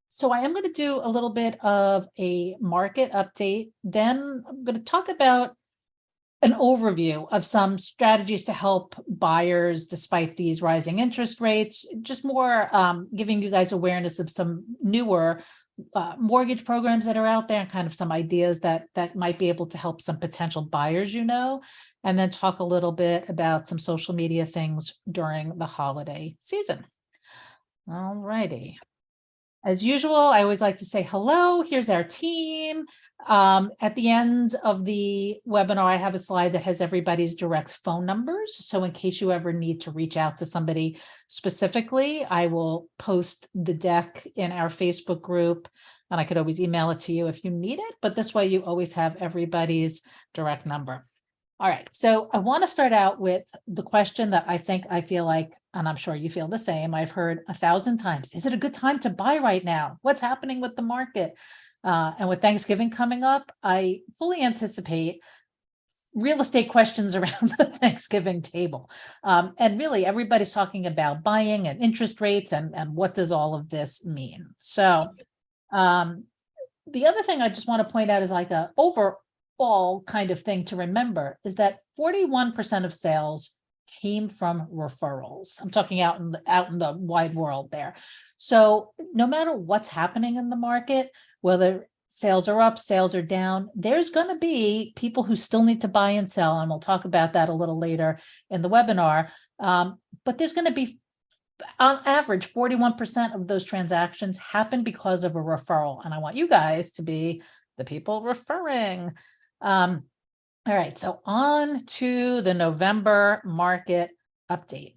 So I am going to do a little bit of a market update. Then I'm going to talk about an overview of some strategies to help buyers despite these rising interest rates, just more giving you guys awareness of some newer mortgage programs that are out there and kind of some ideas that might be able to help some potential buyers, and then talk a little bit about some social media things during the holiday season. All righty. As usual, I always like to say hello. Here's our team. At the end of the webinar, I have a slide that has everybody's direct phone numbers. So in case you ever need to reach out to somebody specifically, I will post the deck in our Facebook group, and I could always email it to you if you need it. But this way you always have everybody's direct number. All right, so I want to start out with the question that I feel like, and I'm sure you feel the same, I've heard 1,000 times. Is it a good time to buy right now? What's happening with the market? And with Thanksgiving coming up, I fully anticipate real estate questions around the Thanksgiving table. And really everybody's talking about buying and interest rates and what does all of this mean? So the other thing I just want to point out is like a overall kind of thing to remember is that 41% of sales came from referrals. I'm talking out in the wide world there. So no matter what's happening in the market, whether sales are up, sales are down, there's going to be people who still need to buy and sell. And we'll talk about that a little later in the webinar. But there's going to be, on average, 41% of those transactions happen because of a referral. And I want you guys to be the people referring. All right, so on to the November market update.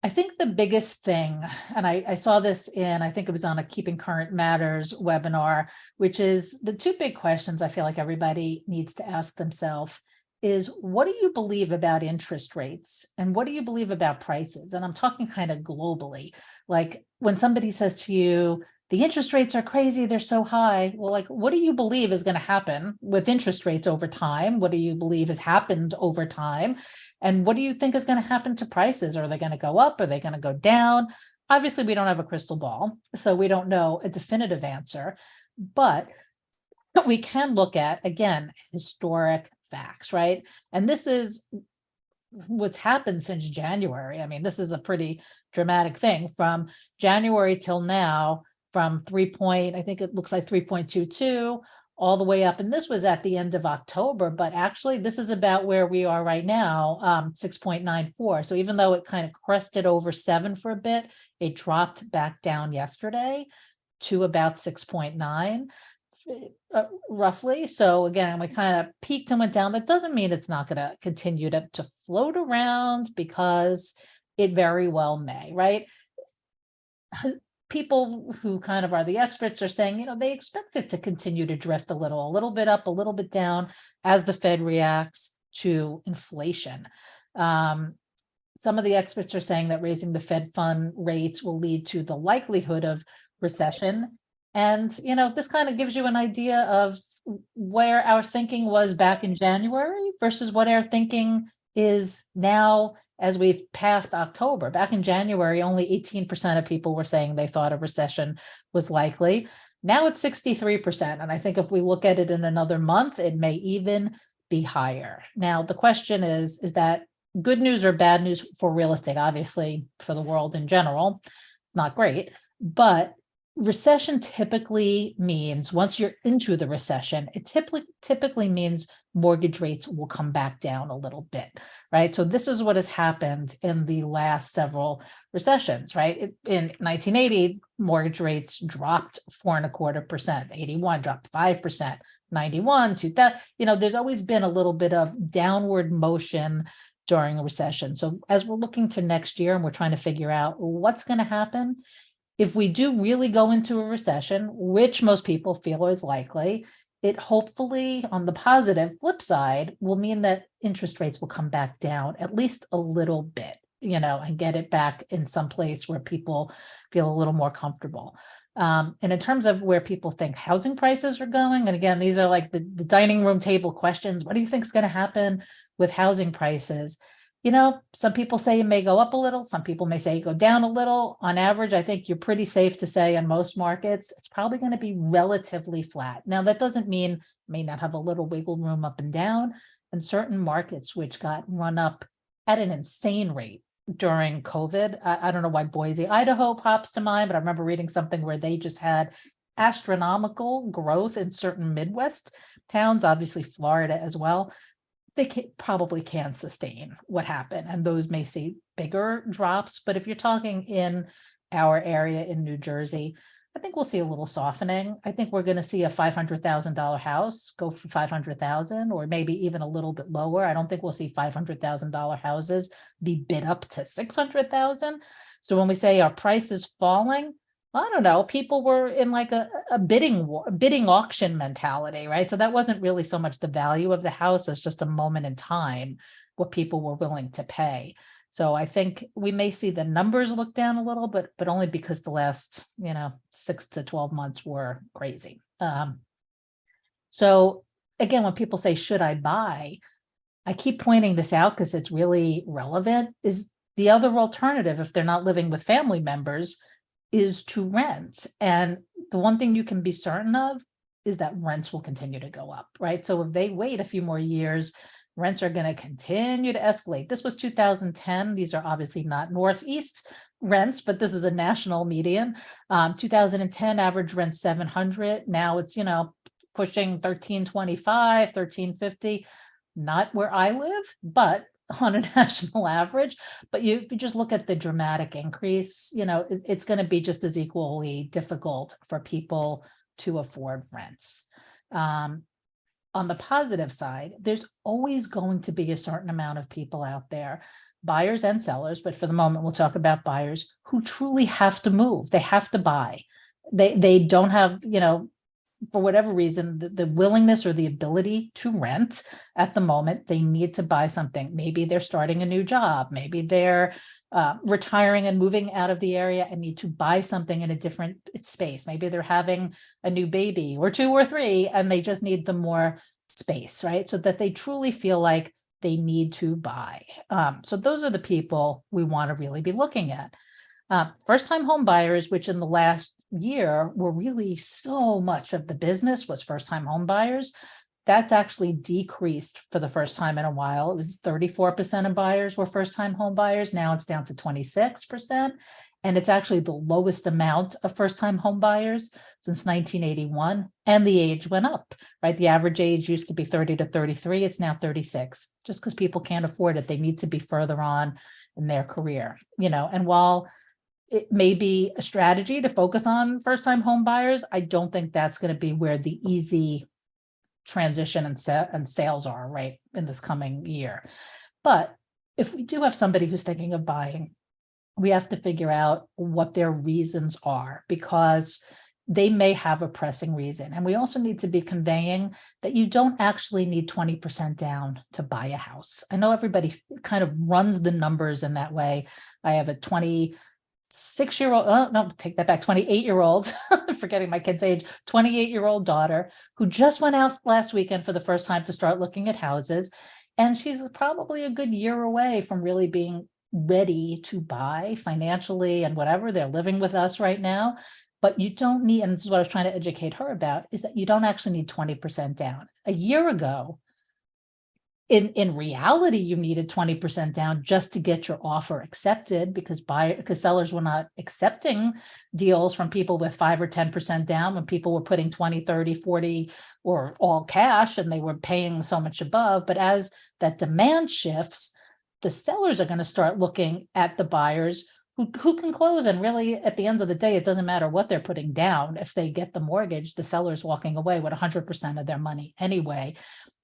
I think the biggest thing, and I saw this I think it was on a Keeping Current Matters webinar, which is the two big questions I feel like everybody needs to ask themselves is, what do you believe about interest rates? And what do you believe about prices? And I'm talking kind of globally. Like when somebody says to you, the interest rates are crazy, they're so high. Well, like, what do you believe is going to happen with interest rates over time? What do you believe has happened over time? And what do you think is going to happen to prices? Are they going to go up? Are they going to go down? Obviously, we don't have a crystal ball, so we don't know a definitive answer, but we can look at, again, historic facts, right? And this is what's happened since January. I mean, this is a pretty dramatic thing from January till now, from I think it looks like 3.22 all the way up. And this was at the end of October, but actually this is about where we are right now, 6.94. So even though it kind of crested over 7 for a bit, it dropped back down yesterday to about 6.9. Roughly. So again, we kind of peaked and went down. That doesn't mean it's not going to continue to float around, because it very well may, right? People who kind of are the experts are saying, they expect it to continue to drift a little bit up, a little bit down as the Fed reacts to inflation. Some of the experts are saying that raising the Fed fund rates will lead to the likelihood of recession. And, this kind of gives you an idea of where our thinking was back in January versus what our thinking is now as we've passed October. Back in January, only 18% of people were saying they thought a recession was likely. Now it's 63%. And I think if we look at it in another month, it may even be higher. Now, the question is that good news or bad news for real estate? Obviously, for the world in general, not great, but recession typically means, once you're into the recession, it typically means mortgage rates will come back down a little bit, right? So this is what has happened in the last several recessions, right? In 1980, mortgage rates dropped 4.25%, 81 dropped 5%, 91 to that, there's always been a little bit of downward motion during a recession. So as we're looking to next year and we're trying to figure out what's going to happen, if we do really go into a recession, which most people feel is likely, it hopefully, on the positive flip side, will mean that interest rates will come back down at least a little bit, and get it back in some place where people feel a little more comfortable. And in terms of where people think housing prices are going, and again, these are like the dining room table questions. What do you think is going to happen with housing prices? Some people say it may go up a little, some people may say go down a little. On average, I think you're pretty safe to say in most markets, it's probably going to be relatively flat. Now, that doesn't mean it may not have a little wiggle room up and down. In certain markets, which got run up at an insane rate during COVID. I don't know why Boise, Idaho pops to mind, but I remember reading something where they just had astronomical growth in certain Midwest towns, obviously Florida as well. They probably can sustain what happened, and those may see bigger drops. But if you're talking in our area in New Jersey, I think we'll see a little softening. I think we're going to see a $500,000 house go for 500,000, or maybe even a little bit lower. I don't think we'll see $500,000 houses be bid up to 600,000. So when we say our price is falling, I don't know, people were in like a bidding auction mentality, right? So that wasn't really so much the value of the house as just a moment in time, what people were willing to pay. So I think we may see the numbers look down a little bit, but only because the last, 6 to 12 months were crazy. So again, when people say, should I buy? I keep pointing this out because it's really relevant, is the other alternative, if they're not living with family members, is to rent. And the one thing you can be certain of is that rents will continue to go up, right? So if they wait a few more years, rents are going to continue to escalate. This was 2010. These are obviously not Northeast rents, but this is a national median. 2010 average rent 700. Now it's, pushing 1325, 1350. Not where I live, but on a national average. But if you just look at the dramatic increase, it's going to be just as equally difficult for people to afford rents. On the positive side, there's always going to be a certain amount of people out there, buyers and sellers, but for the moment, we'll talk about buyers who truly have to move. They have to buy. They don't have, for whatever reason, the willingness or the ability to rent at the moment. They need to buy something. Maybe they're starting a new job. Maybe they're retiring and moving out of the area and need to buy something in a different space. Maybe they're having a new baby or 2 or 3, and they just need the more space, right? So that they truly feel like they need to buy. So those are the people we want to really be looking at. First-time home buyers, which in the last year were really so much of the business was first-time home buyers. That's actually decreased for the first time in a while. It was 34% of buyers were first-time home buyers. Now it's down to 26%. And it's actually the lowest amount of first-time home buyers since 1981. And the age went up, right? The average age used to be 30 to 33. It's now 36. Just because people can't afford it, they need to be further on in their career, and while it may be a strategy to focus on first-time home buyers, I don't think that's going to be where the easy transition and sales are right in this coming year. But if we do have somebody who's thinking of buying, we have to figure out what their reasons are, because they may have a pressing reason. And we also need to be conveying that you don't actually need 20% down to buy a house. I know everybody kind of runs the numbers in that way. I have a 26-year-old, oh no, take that back, 28-year-old, forgetting my kid's age, 28-year-old daughter who just went out last weekend for the first time to start looking at houses. And she's probably a good year away from really being ready to buy financially and whatever. They're living with us right now. But you don't need, and this is what I was trying to educate her about, is that you don't actually need 20% down. A year ago, in reality, you needed 20% down just to get your offer accepted, because sellers were not accepting deals from people with 5 or 10% down when people were putting 20, 30, 40 or all cash and they were paying so much above. But as that demand shifts, the sellers are going to start looking at the buyers who can close. And really, at the end of the day, it doesn't matter what they're putting down. If they get the mortgage, the seller's walking away with 100% of their money anyway.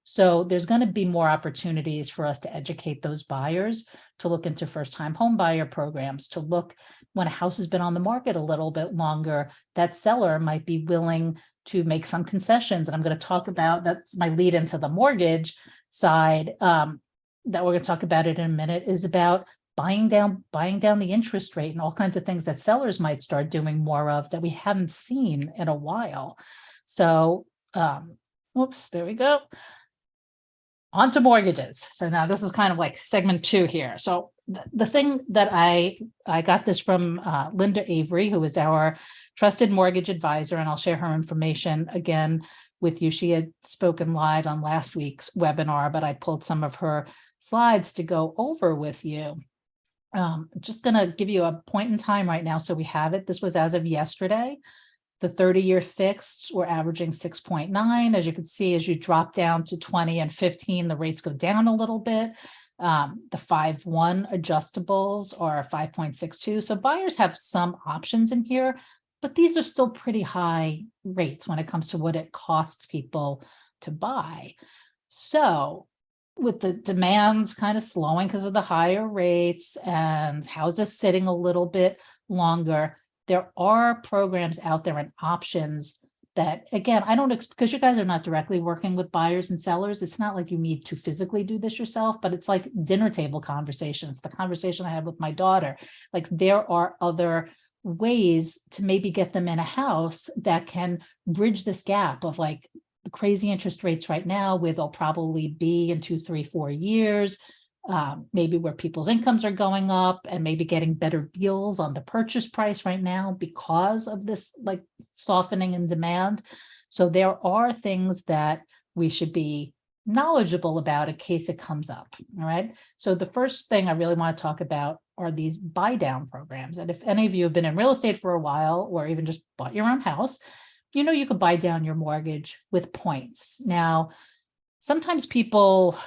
So there's going to be more opportunities for us to educate those buyers to look into first-time home buyer programs, to look when a house has been on the market a little bit longer, that seller might be willing to make some concessions. And I'm going to talk about, that's my lead into the mortgage side, that we're going to talk about it in a minute, is about buying down the interest rate and all kinds of things that sellers might start doing more of that we haven't seen in a while. So, oops, there we go. On to mortgages. So now this is kind of like segment 2 here. So the thing that I got this from Linda Avery, who is our trusted mortgage advisor, and I'll share her information again with you. She had spoken live on last week's webinar, but I pulled some of her slides to go over with you. Just going to give you a point in time right now, so we have it. This was as of yesterday. The 30-year fixed, we're averaging 6.9. As you can see, as you drop down to 20 and 15, the rates go down a little bit. The 5/1 adjustables are 5.62. So buyers have some options in here, but these are still pretty high rates when it comes to what it costs people to buy. So with the demands kind of slowing because of the higher rates and houses sitting a little bit longer, there are programs out there and options that, again, I don't because you guys are not directly working with buyers and sellers. It's not like you need to physically do this yourself, but it's like dinner table conversations. The conversation I had with my daughter, like there are other ways to maybe get them in a house that can bridge this gap of like the crazy interest rates right now, where they'll probably be in 2, 3, 4 years. Maybe where people's incomes are going up and maybe getting better deals on the purchase price right now because of this like softening in demand. So there are things that we should be knowledgeable about in case it comes up. All right. So the first thing I really want to talk about are these buy down programs. And if any of you have been in real estate for a while, or even just bought your own house, you know, you could buy down your mortgage with points. Now, sometimes people,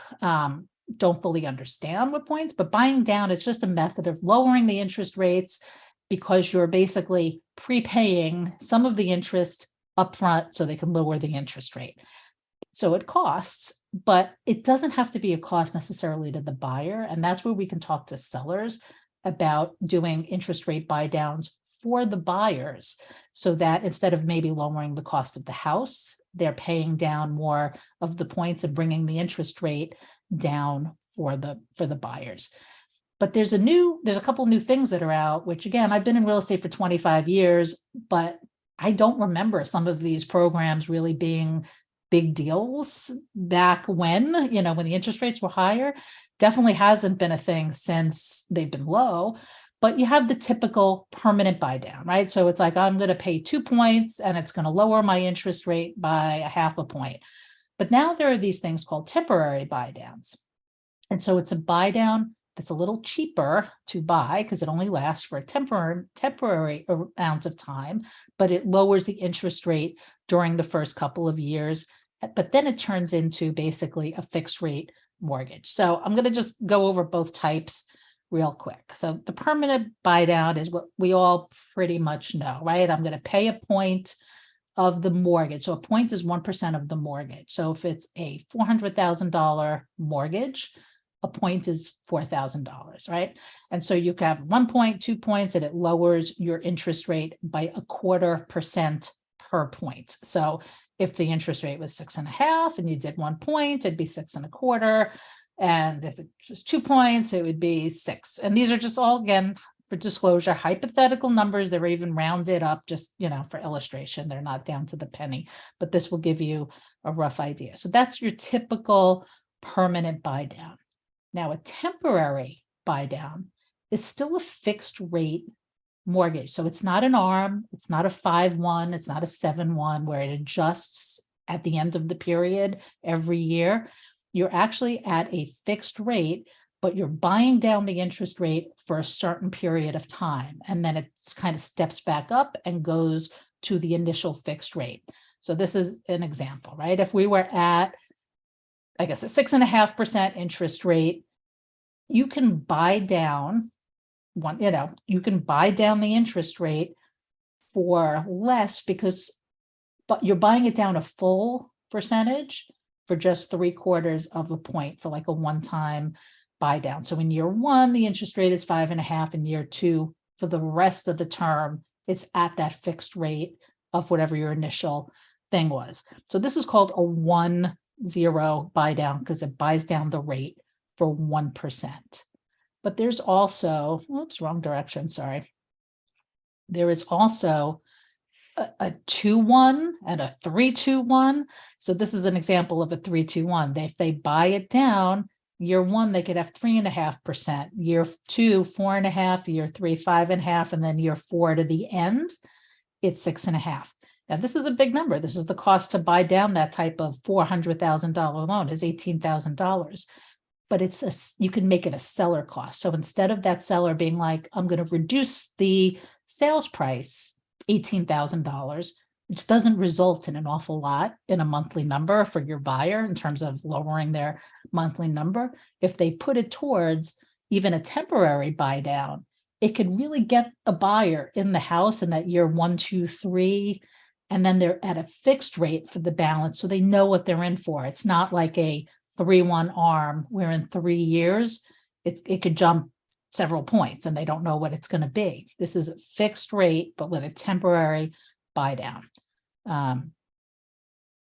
don't fully understand what points, but buying down, it's just a method of lowering the interest rates because you're basically prepaying some of the interest upfront so they can lower the interest rate. So it costs, but it doesn't have to be a cost necessarily to the buyer. And that's where we can talk to sellers about doing interest rate buy downs for the buyers, so that instead of maybe lowering the cost of the house, they're paying down more of the points and bringing the interest rate down for the buyers. But there's a couple new things that are out, which again, I've been in real estate for 25 years, but I don't remember some of these programs really being big deals back when, you know, when the interest rates were higher. Definitely hasn't been a thing since they've been low. But you have the typical permanent buy down, right? So it's like, I'm going to pay 2 points and it's going to lower my interest rate by a 0.5 point. But now there are these things called temporary buy downs. And so it's a buy down that's a little cheaper to buy because it only lasts for a temporary amount of time, but it lowers the interest rate during the first couple of years. But then it turns into basically a fixed rate mortgage. So I'm going to just go over both types real quick. So the permanent buy down is what we all pretty much know, right? I'm going to pay a point of the mortgage. So a point is 1% of the mortgage. So if it's a $400,000 mortgage, a point is $4,000, right? And so you can have 1 point, 2 points, and it lowers your interest rate by 0.25% per point. So if the interest rate was 6.5 and you did 1 point, it'd be 6.25. And if it was 2 points, it would be 6. And these are just all, again, for disclosure, hypothetical numbers. They're even rounded up just, you know, for illustration. They're not down to the penny, but this will give you a rough idea. So that's your typical permanent buy down. Now, a temporary buy down is still a fixed rate mortgage. So it's not an ARM, it's not a 5/1, it's not a 7/1 where it adjusts at the end of the period every year. You're actually at a fixed rate, but you're buying down the interest rate for a certain period of time. And then it kind of steps back up and goes to the initial fixed rate. So this is an example, right? If we were at, I guess, a 6.5% interest rate, you can buy down you can buy down the interest rate for less but you're buying it down a full percentage for just 3/4 of a point for like a one-time buy down. So in year 1, the interest rate is 5.5. In year 2, for the rest of the term, it's at that fixed rate of whatever your initial thing was. So this is called a 1-0 buy down because it buys down the rate for 1%. But there's also, oops, wrong direction, sorry. There is also a 2-1 and a 3-2-1. So this is an example of a 3-2-1. If they buy it down, year one, they could have 3.5%, year two, 4.5%, year three, 5.5%, and then year four to the end, it's 6.5%. Now, this is a big number. This is the cost to buy down that type of $400,000 loan is $18,000. But you can make it a seller cost. So instead of that seller being like, I'm going to reduce the sales price $18,000, which doesn't result in an awful lot in a monthly number for your buyer in terms of lowering their monthly number. If they put it towards even a temporary buy down, it could really get a buyer in the house in that year 1, 2, 3, and then they're at a fixed rate for the balance. So they know what they're in for. It's not like a 3-1 ARM where in 3 years, it could jump several points and they don't know what it's going to be. This is a fixed rate, but with a temporary buy down.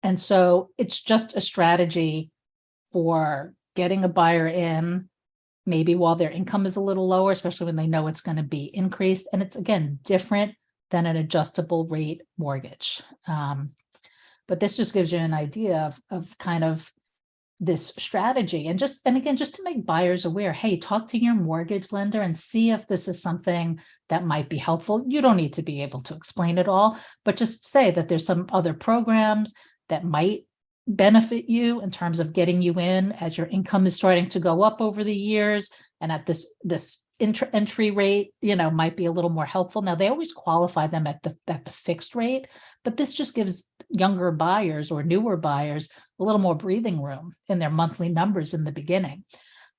And so it's just a strategy for getting a buyer in, maybe while their income is a little lower, especially when they know it's going to be increased. And it's, again, different than an adjustable rate mortgage. But this just gives you an idea of kind of this strategy. And again, just to make buyers aware, hey, talk to your mortgage lender and see if this is something that might be helpful. You don't need to be able to explain it all, but just say that there's some other programs that might benefit you in terms of getting you in as your income is starting to go up over the years. And at this entry rate, might be a little more helpful. Now, they always qualify them at the fixed rate, but this just gives younger buyers or newer buyers a little more breathing room in their monthly numbers in the beginning.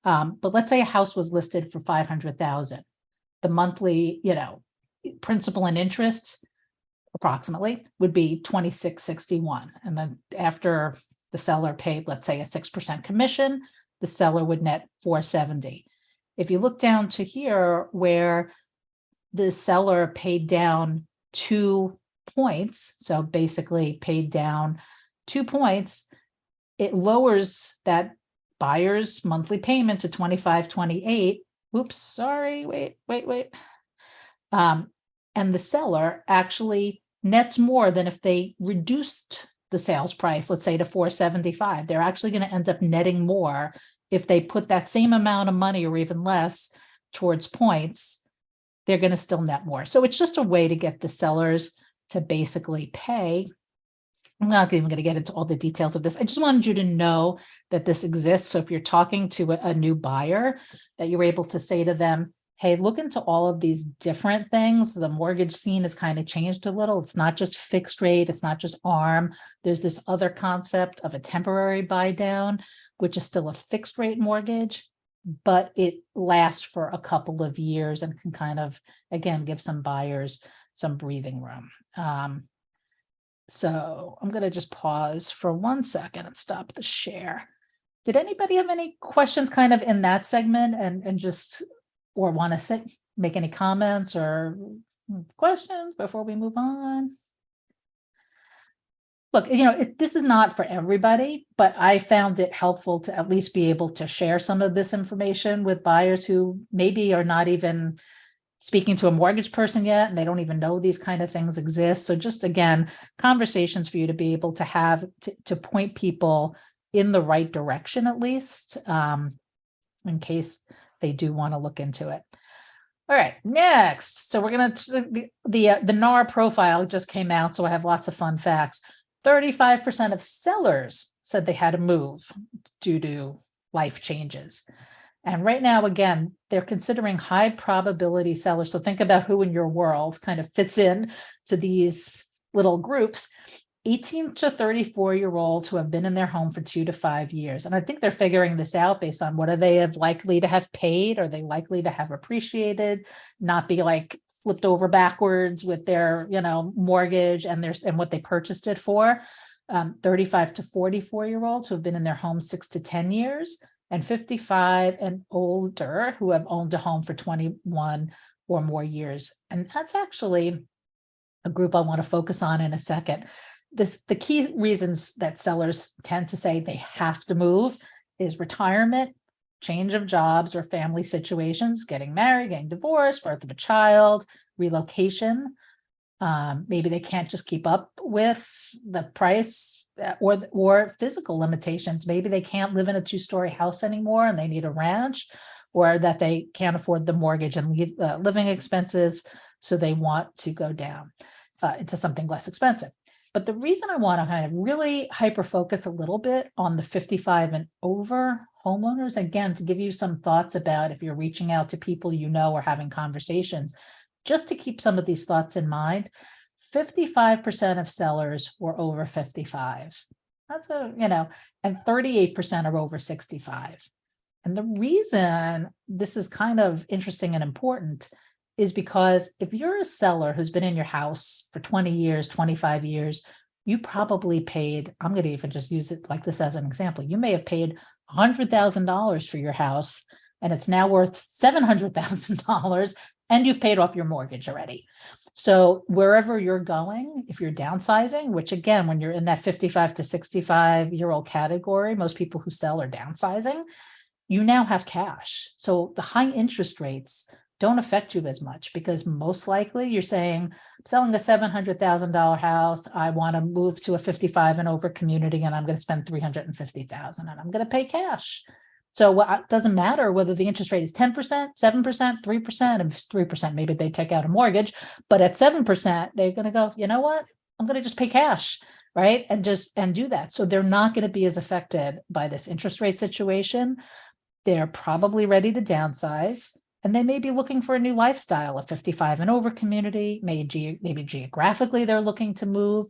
But let's say a house was listed for $500,000. The monthly, principal and interest approximately would be $2,661. And then after the seller paid, let's say, a 6% commission, the seller would net $470. If you look down to here where the seller paid down 2 points, so basically paid down 2 points, it lowers that buyer's monthly payment to $2,528. Oops, sorry, wait. And the seller actually nets more than if they reduced the sales price, let's say to $475. They're actually going to end up netting more if they put that same amount of money or even less towards points. They're going to still net more. So it's just a way to get the sellers to basically pay. I'm not even going to get into all the details of this. I just wanted you to know that this exists. So if you're talking to a new buyer, that you're able to say to them, hey, look into all of these different things. The mortgage scene has kind of changed a little. It's not just fixed rate. It's not just ARM. There's this other concept of a temporary buy down, which is still a fixed rate mortgage, but it lasts for a couple of years and can kind of, again, give some buyers some breathing room. So I'm going to just pause for 1 second and stop the share. Did anybody have any questions kind of in that segment and just, or want to make any comments or questions before we move on? Look, this is not for everybody, but I found it helpful to at least be able to share some of this information with buyers who maybe are not even speaking to a mortgage person yet, and they don't even know these kind of things exist. So just, again, conversations for you to be able to have to point people in the right direction, at least, in case they do want to look into it. All right, next. So we're going to, the NAR profile just came out, so I have lots of fun facts. 35% of sellers said they had to move due to life changes. And right now, again, they're considering high probability sellers. So think about who in your world kind of fits in to these little groups. 18 to 34-year-olds who have been in their home for 2 to 5 years. And I think they're figuring this out based on what are they likely to have paid? Are they likely to have appreciated, not be like flipped over backwards with their, mortgage and what they purchased it for? 35 to 44-year-olds who have been in their home 6 to 10 years, and 55 and older who have owned a home for 21 or more years. And that's actually a group I want to focus on in a second. The key reasons that sellers tend to say they have to move is retirement, change of jobs or family situations, getting married, getting divorced, birth of a child, relocation. Maybe they can't just keep up with the price, or physical limitations. Maybe they can't live in a 2-story house anymore and they need a ranch, or that they can't afford the mortgage and living expenses, so they want to go down into something less expensive. But the reason I want to kind of really hyper focus a little bit on the 55 and over homeowners, again, to give you some thoughts about if you're reaching out to people you know or having conversations, just to keep some of these thoughts in mind. 55% of sellers were over 55. That's and 38% are over 65. And the reason this is kind of interesting and important is because if you're a seller who's been in your house for 20 years, 25 years, you probably paid, I'm going to even just use it like this as an example. You may have paid $100,000 for your house and it's now worth $700,000 and you've paid off your mortgage already. So wherever you're going, if you're downsizing, which again, when you're in that 55 to 65-year-old category, most people who sell are downsizing, you now have cash. So the high interest rates don't affect you as much because most likely you're saying, I'm selling a $700,000 house. I want to move to a 55 and over community and I'm going to spend $350,000 and I'm going to pay cash. So it doesn't matter whether the interest rate is 10%, 7%, 3%. If it's 3%, maybe they take out a mortgage, but at 7%, they're going to go, you know what? I'm going to just pay cash, right? And do that. So they're not going to be as affected by this interest rate situation. They're probably ready to downsize. And they may be looking for a new lifestyle, a 55 and over community, maybe geographically they're looking to move,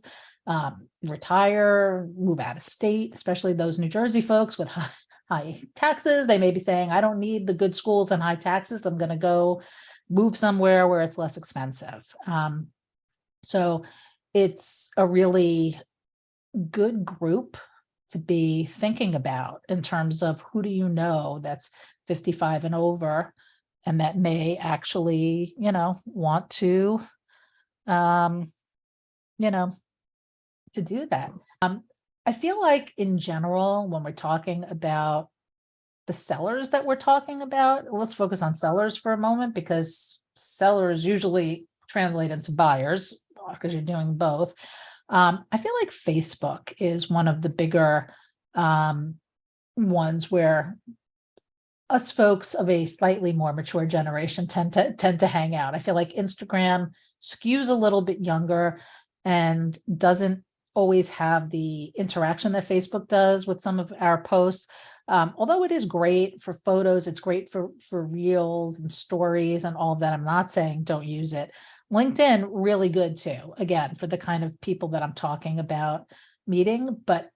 retire, move out of state, especially those New Jersey folks with high taxes. They may be saying, I don't need the good schools and high taxes. I'm going to go move somewhere where it's less expensive. So it's a really good group to be thinking about in terms of who do you know that's 55 and over and that may actually, want to, to do that. I feel like in general, when we're talking about the sellers that we're talking about, let's focus on sellers for a moment because sellers usually translate into buyers because you're doing both. I feel like Facebook is one of the bigger ones where us folks of a slightly more mature generation tend to hang out. I feel like Instagram skews a little bit younger and doesn't always have the interaction that Facebook does with some of our posts. Although it is great for photos, it's great for reels and stories and all of that. I'm not saying don't use it. LinkedIn, really good too, again, for the kind of people that I'm talking about meeting. But,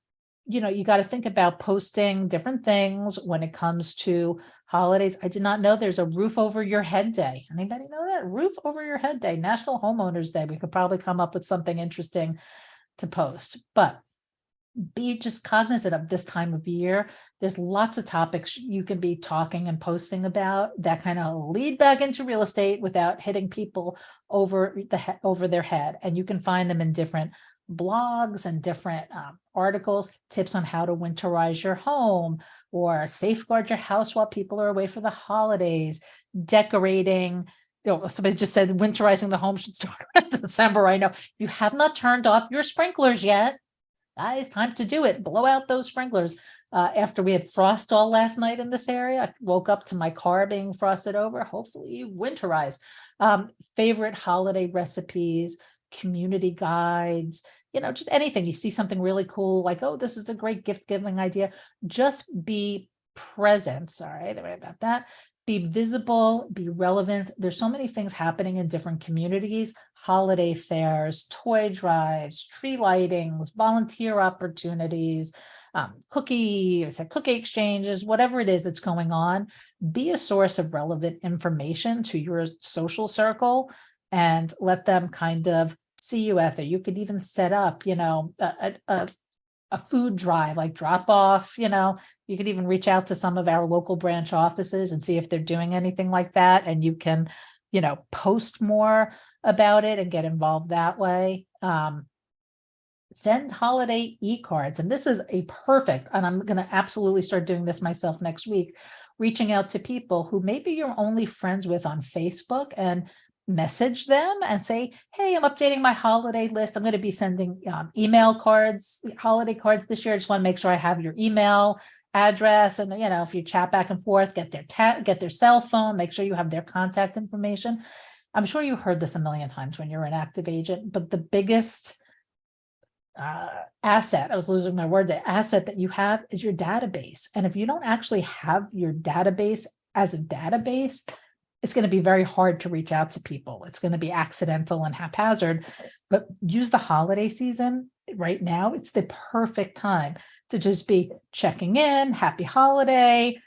you got to think about posting different things when it comes to holidays. I did not know there's a roof over your head day. Anybody know that? Roof over your head day, National Homeowners Day. We could probably come up with something interesting to post, but be just cognizant of this time of year. There's lots of topics you can be talking and posting about that kind of lead back into real estate without hitting people over their head. And you can find them in different blogs and different articles, tips on how to winterize your home or safeguard your house while people are away for the holidays, decorating. Somebody just said winterizing the home should start in December. I know you have not turned off your sprinklers yet. Guys, time to do it. Blow out those sprinklers. After we had frost all last night in this area, I woke up to my car being frosted over. Hopefully you winterize. Favorite holiday recipes, community guides, just anything. You see something really cool, like, oh, this is a great gift giving idea. Just be present. Sorry about that. Be visible, be relevant. There's so many things happening in different communities, holiday fairs, toy drives, tree lightings, volunteer opportunities, cookie exchanges, whatever it is that's going on. Be a source of relevant information to your social circle and let them kind of see you out there. You could even set up, a food drive, like drop off, you could even reach out to some of our local branch offices and see if they're doing anything like that. And you can, post more about it and get involved that way. Send holiday e-cards. And this is a perfect, and I'm going to absolutely start doing this myself next week, reaching out to people who maybe you're only friends with on Facebook and message them and say, hey, I'm updating my holiday list. I'm going to be sending email cards, holiday cards this year. I just want to make sure I have your email address. And, if you chat back and forth, get their cell phone, make sure you have their contact information. I'm sure you heard this a million times when you're an active agent, but the biggest asset, I was losing my word, the asset that you have is your database. And if you don't actually have your database as a database, it's going to be very hard to reach out to people. It's going to be accidental and haphazard, but use the holiday season right now. It's the perfect time to just be checking in, happy holiday,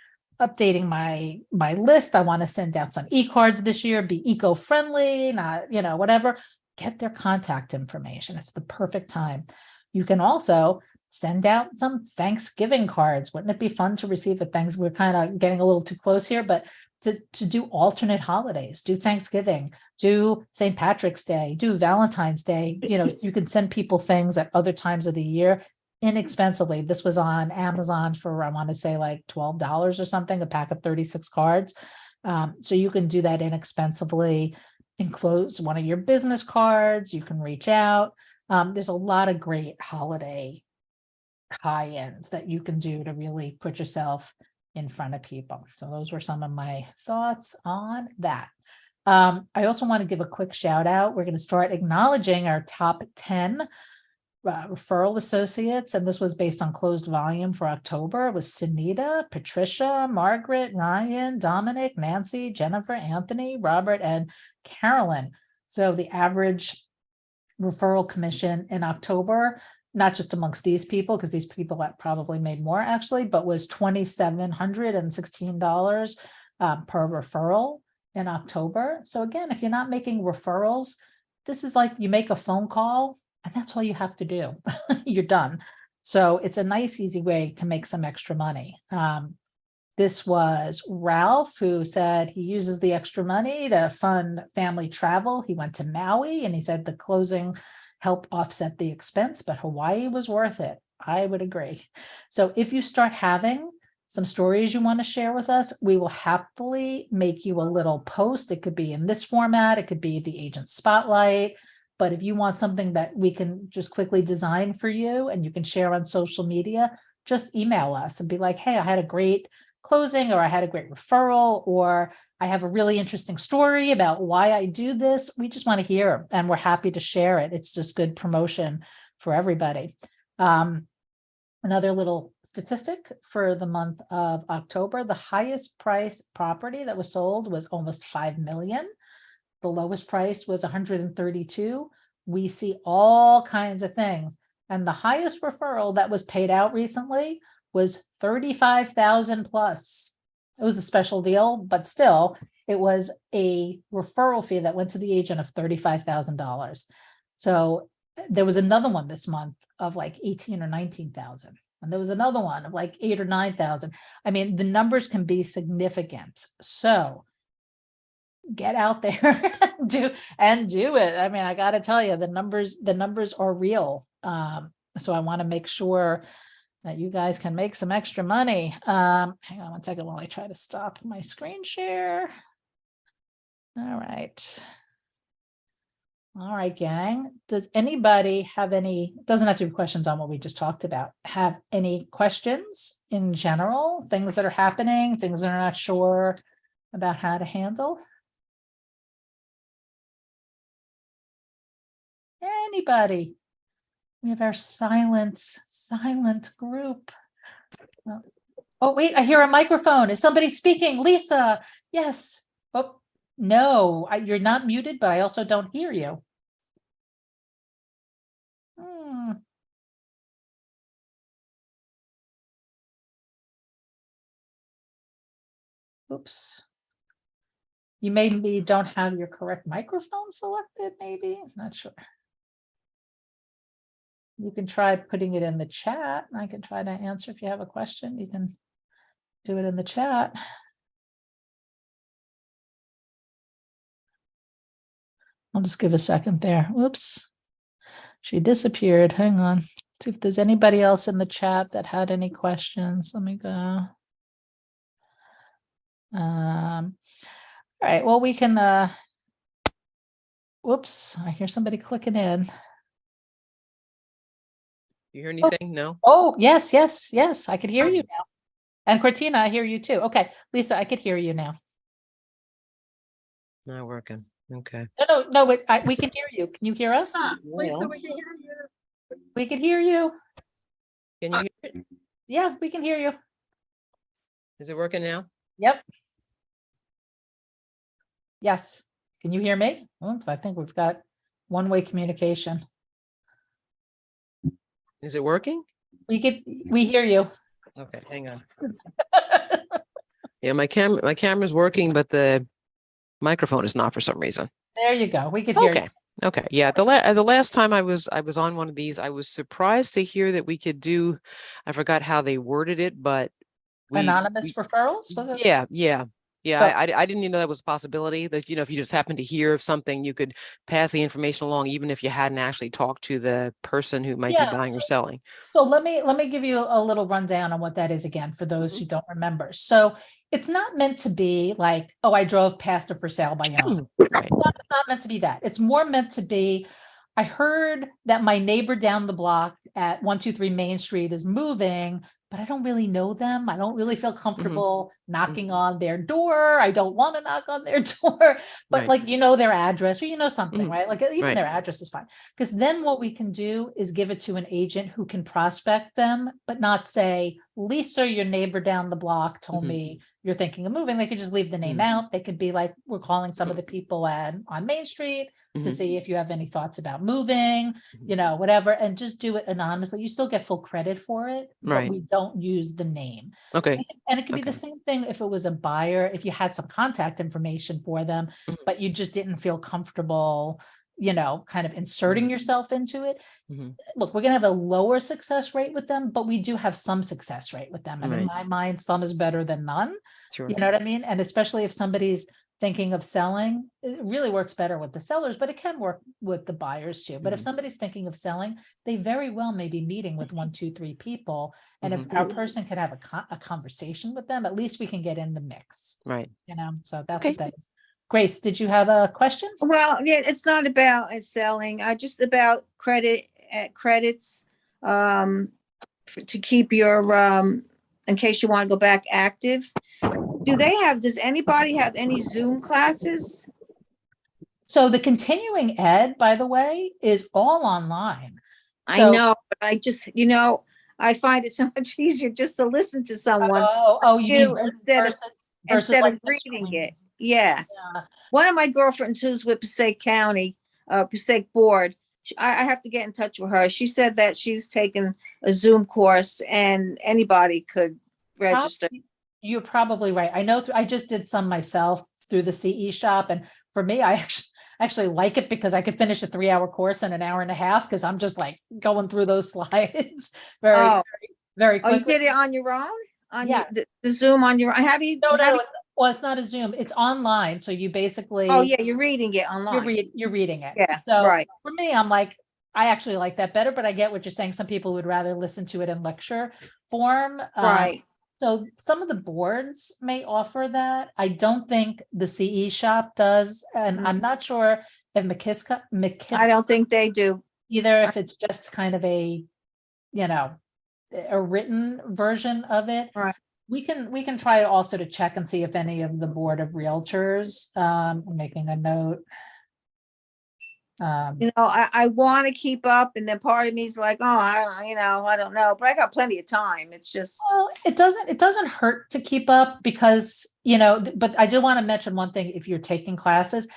updating my list. I want to send out some e-cards this year, be eco-friendly, not, whatever. Get their contact information. It's the perfect time. You can also send out some Thanksgiving cards. Wouldn't it be fun to receive a Thanksgiving? We're kind of getting a little too close here, but to do alternate holidays, do Thanksgiving, do St. Patrick's Day, do Valentine's Day. You can send people things at other times of the year inexpensively. This was on Amazon for, I want to say like $12 or something, a pack of 36 cards. So you can do that inexpensively, enclose one of your business cards, you can reach out. There's a lot of great holiday tie-ins that you can do to really put yourself in front of people. So those were some of my thoughts on that. I also want to give a quick shout out. We're going to start acknowledging our top 10 referral associates, and this was based on closed volume for October. It was Sunita, Patricia, Margaret, Ryan, Dominic, Nancy, Jennifer, Anthony, Robert, and Carolyn. So the average referral commission in October, not just amongst these people, because these people that probably made more actually, but was $2,716 per referral in October. So again, if you're not making referrals, this is like you make a phone call and that's all you have to do. You're done. So it's a nice, easy way to make some extra money. This was Ralph, who said he uses the extra money to fund family travel. He went to Maui and he said the closing helped offset the expense, but Hawaii was worth it. I would agree. So if you start having some stories you want to share with us, we will happily make you a little post. It could be in this format. It could be the agent spotlight. But if you want something that we can just quickly design for you and you can share on social media, just email us and be like, hey, I had a great closing, or I had a great referral, or I have a really interesting story about why I do this. We just want to hear, and we're happy to share it. It's just good promotion for everybody. Another little statistic for the month of October, the highest price property that was sold was almost 5 million. The lowest price was 132. We see all kinds of things. And the highest referral that was paid out recently was 35,000 plus. It was a special deal, but still it was a referral fee that went to the agent of $35,000. So there was another one this month of like 18 or 19,000. And there was another one of like 8 or 9,000. I mean, the numbers can be significant. So get out there and do it. I mean, I got to tell you, the numbers are real. So I want to make sure that you guys can make some extra money. Hang on one second while I try to stop my screen share. All right. All right, gang. Does anybody have any, doesn't have to be questions on what we just talked about, have any questions in general, things that are happening, things that are not sure about how to handle? Anybody? We have our silent group. Oh, wait, I hear a microphone. Is somebody speaking? Lisa, yes. Oh, no, you're not muted, but I also don't hear you. Oops. You maybe don't have your correct microphone selected, maybe. Not sure. You can try putting it in the chat. I can try to answer if you have a question. You can do it in the chat. I'll just give a second there. Whoops. She disappeared. Hang on. See if there's anybody else in the chat that had any questions. Let me go. All right. Well, we can Whoops, I hear somebody clicking in. You hear anything? No? Oh, yes, yes, yes, I could hear you now. And Cortina, I hear you too. Okay, Lisa, I could hear you now. Not working. Okay. No, we can hear you. Can you hear us? Well, We could hear you. can you hear it? Yeah, we can hear you. Is it working now? Yep. Yes. Can you hear me? Oops, I think we've got one-way communication. Is it working? We hear you. Okay, hang on. Yeah, my camera's working, but the microphone is not for some reason. There you go. We could hear you. Okay. Okay. Yeah. The last time I was on one of these, I was surprised to hear that we could do, I forgot how they worded it, but Anonymous referrals, was it? yeah, yeah. Yeah, So- I didn't even know that was a possibility that, if you just happen to hear of something, you could pass the information along, even if you hadn't actually talked to the person who might be Yeah, buying or selling. So let me give you a little rundown on what that is again, for those Mhm. who don't remember. So it's not meant to be like, oh, I drove past a for sale by owner. Right. It's not meant to be that. It's more meant to be, I heard that my neighbor down the block at 123 Main Street is moving, but I don't really know them. I don't really feel comfortable knocking on their door. I don't want to knock on their door, but Right. like, their address or something, Mhm. right? Like even Right. their address is fine. Because then what we can do is give it to an agent who can prospect them, but not say, Lisa, your neighbor down the block told Mhm. me you're thinking of moving. They could just leave the name Mhm. out. They could be like, we're calling some of the people on Main Street to Mhm. see if you have any thoughts about moving, Mhm. whatever, and just do it anonymously. You still get full credit for it, but Right. we don't use the name. Okay. And it could be the Okay. same thing if it was a buyer, if you had some contact information for them, Mhm. but you just didn't feel comfortable, kind of inserting Mhm. yourself into it. Mhm. Look, we're gonna have a lower success rate with them, but we do have some success rate with them. And in Right. my mind, some is better than none. Sure. You know what I mean? And especially if somebody's thinking of selling, it really works better with the sellers, but it can work with the buyers too. But if Mhm. somebody's thinking of selling, they very well may be meeting with 1, 2, 3 people. And if Mhm. our person can have a conversation with them, at least we can get in the mix, Right. so that's Okay. what that is. Grace, did you have a question? Well, yeah, it's not about selling, just about credits, to keep your, in case you want to go back active. Does anybody have any Zoom classes? So the continuing ed, by the way, is all online. I So- know, but I just, I find it so much easier just to listen to someone You mean instead of versus instead like of the reading it. screens. Yes. Yeah. One of my girlfriends who's with Passaic County, Passaic Board, I have to get in touch with her. She said that she's taken a Zoom course and anybody could register. You're probably right. I know, I just did some myself through the CE shop, and for me, I actually like it because I could finish a 3-hour course in an hour and a half, because I'm just like going through those slides very, Oh. very Oh, you quickly. did it on your own? Yes. The Zoom on your, how do you? No, well, it's not a Zoom, it's online, so you basically. Oh, yeah, you're reading it online. You're reading it. Yeah, So right. for me, I'm like, I actually like that better, but I get what you're saying. Some people would rather listen to it in lecture form. Right. So some of the boards may offer that. I don't think the CE shop does, and I'm not sure if McKissick I don't think they do. either, if it's just kind of a written version of it. Right. We can try also to check and see if any of the board of realtors, I'm making a note. I want to keep up, and then part of me's like, oh, I don't know, but I got plenty of time. It's just, Well, it doesn't hurt to keep up because, but I do want to mention one thing. If you're taking classes,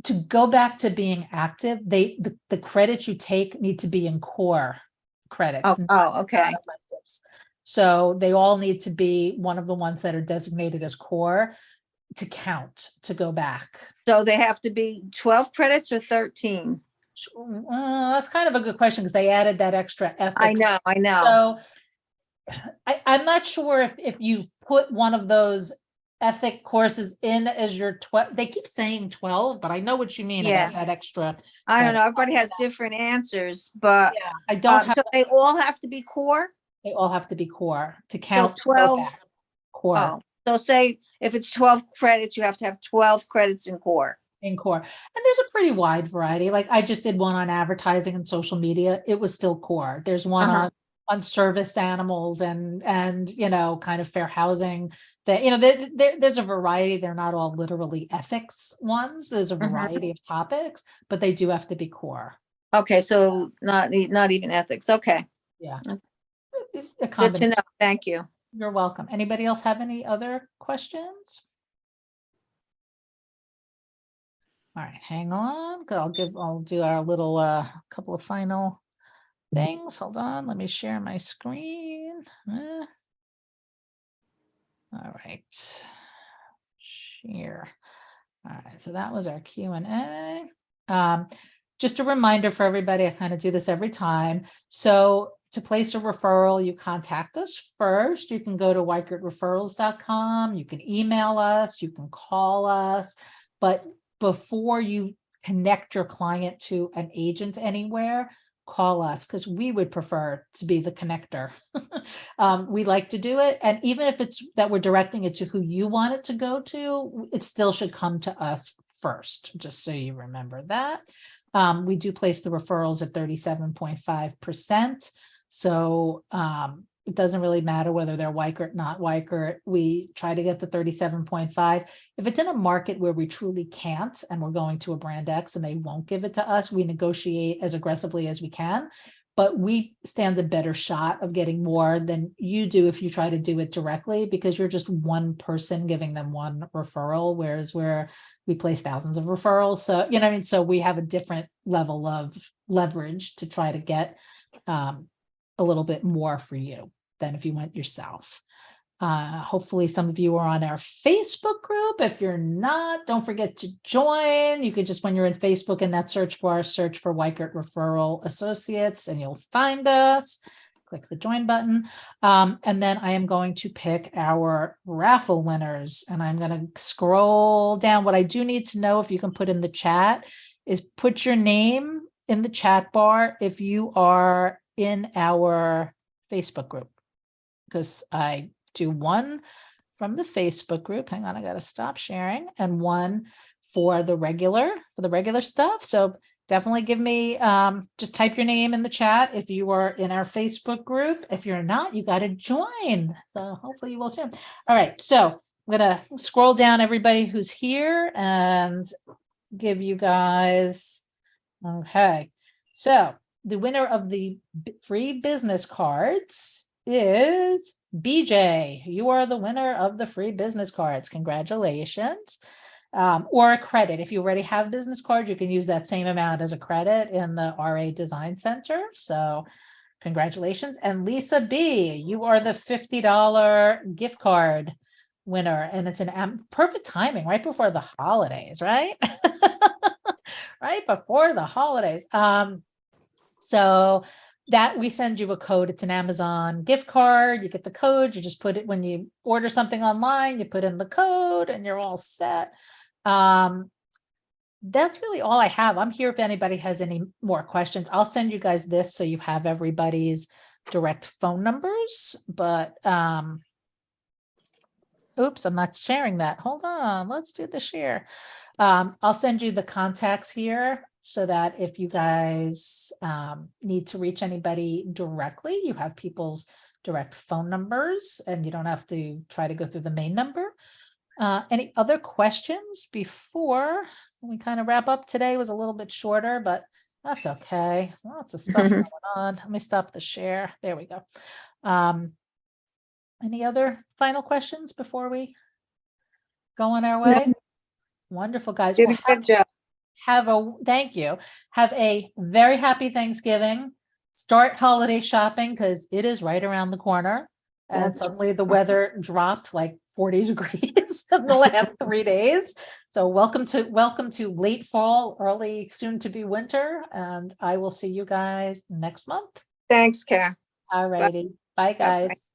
to go back to being active, the credits you take need to be in core credits. okay. not electives. So they all need to be one of the ones that are designated as core to count, to go back. So they have to be 12 credits or 13? That's kind of a good question, because they added that extra ethics. I know. So I'm not sure if you put one of those ethic courses in as your 12, they keep saying 12, but I know what you mean about that extra. I don't know. Everybody has different answers, but Yeah, I don't have, so they all have to be core? they all have to be core to count. to go 12 back. Core. Oh, so say if it's 12 credits, you have to have 12 credits in core. in core. And there's a pretty wide variety. Like I just did one on advertising and social media. It was still core. There's one on service animals and kind of fair housing that, there's a variety. They're not all literally ethics ones. There's a variety of topics, but they do have to be core. Okay, so not even ethics. Okay, Yeah. Okay. A good to combination. know. Thank you. You're welcome. Anybody else have any other questions? All right, hang on. I'll do our little couple of final things. Hold on, let me share my screen. All right. Share. All right, so that was our Q&A. Just a reminder for everybody, I kind of do this every time. So to place a referral, you contact us first. You can go to weichertreferrals.com. You can email us, you can call us, but before you connect your client to an agent anywhere, call us because we would prefer to be the connector. We like to do it. And even if it's that we're directing it to who you want it to go to, it still should come to us first, just so you remember that. We do place the referrals at 37.5%. So it doesn't really matter whether they're Weichert, not Weichert. We try to get the 37.5. If it's in a market where we truly can't, and we're going to a brand X and they won't give it to us, we negotiate as aggressively as we can, but we stand a better shot of getting more than you do if you try to do it directly, because you're just one person giving them one referral, whereas we place thousands of referrals. So, you know what I mean? So we have a different level of leverage to try to get a little bit more for you than if you went yourself. Hopefully some of you are on our Facebook group. If you're not, don't forget to join. You could just, when you're in Facebook, in that search bar, search for Weichert Referral Associates and you'll find us. Click the join button. And then I am going to pick our raffle winners, and I'm going to scroll down. What I do need to know, if you can put in the chat, is put your name in the chat bar if you are in our Facebook group, because I do one from the Facebook group. Hang on, I got to stop sharing, and one for the regular stuff. So definitely give me, just type your name in the chat if you are in our Facebook group. If you're not, you got to join. So hopefully you will soon. All right. So I'm going to scroll down everybody who's here and give you guys. Okay. So the winner of the free business cards is BJ. You are the winner of the free business cards. Congratulations. Or a credit. If you already have business cards, you can use that same amount as a credit in the RA Design Center. So congratulations. And Lisa B, you are the $50 gift card winner. And it's an perfect timing right before the holidays, right? Right before the holidays. So that we send you a code. It's an Amazon gift card. You get the code. You just put it when you order something online, you put in the code and you're all set. That's really all I have. I'm here if anybody has any more questions. I'll send you guys this so you have everybody's direct phone numbers, but oops, I'm not sharing that. Hold on. Let's do the share. I'll send you the contacts here so that if you guys need to reach anybody directly, you have people's direct phone numbers and you don't have to try to go through the main number. Any other questions before we kind of wrap up? Today was a little bit shorter, but that's okay. Lots of stuff going on. Let me stop the share. There we go. Any other final questions before we go on our way? No. Wonderful, guys. Did Well, a good job. thank you. Have a very happy Thanksgiving. Start holiday shopping because it is right around the corner. And That's suddenly the weather dropped like 40 degrees in the last 3 days. So welcome to late fall, early soon to be winter. And I will see you guys next month. Thanks, Karen. All righty. Bye, Bye-bye. guys.